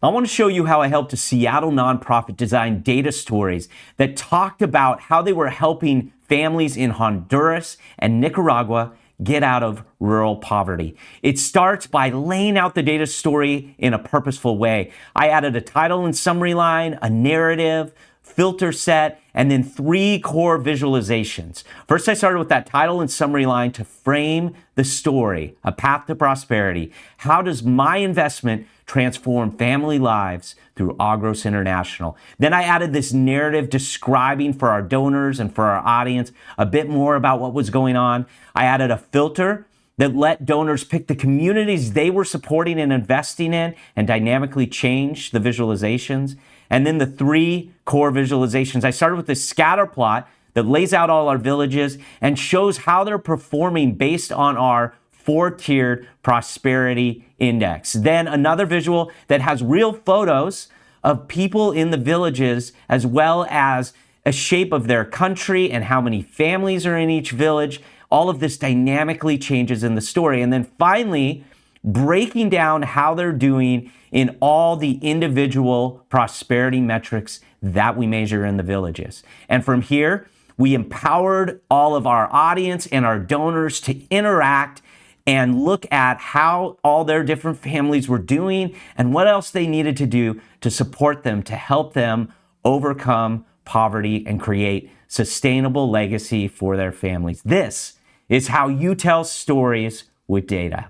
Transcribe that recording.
I want to show you how I helped a Seattle nonprofit design data stories that talked about how they were helping families in Honduras and Nicaragua get out of rural poverty. It starts by laying out the data story in a purposeful way. I added a title and summary line, a narrative, filter set, and then 3 core visualizations. First, I started with that title and summary line to frame the story, a path to prosperity. How does my investment transform family lives through Agros International? Then I added this narrative describing for our donors and for our audience a bit more about what was going on. I added a filter that let donors pick the communities they were supporting and investing in and dynamically change the visualizations. And then the 3 core visualizations. I started with this scatter plot that lays out all our villages and shows how they're performing based on our 4-tiered prosperity index. Then another visual that has real photos of people in the villages, as well as a shape of their country and how many families are in each village. All of this dynamically changes in the story. And then finally, breaking down how they're doing in all the individual prosperity metrics that we measure in the villages. And from here, we empowered all of our audience and our donors to interact and look at how all their different families were doing and what else they needed to do to support them, to help them overcome poverty and create sustainable legacy for their families. This is how you tell stories with data.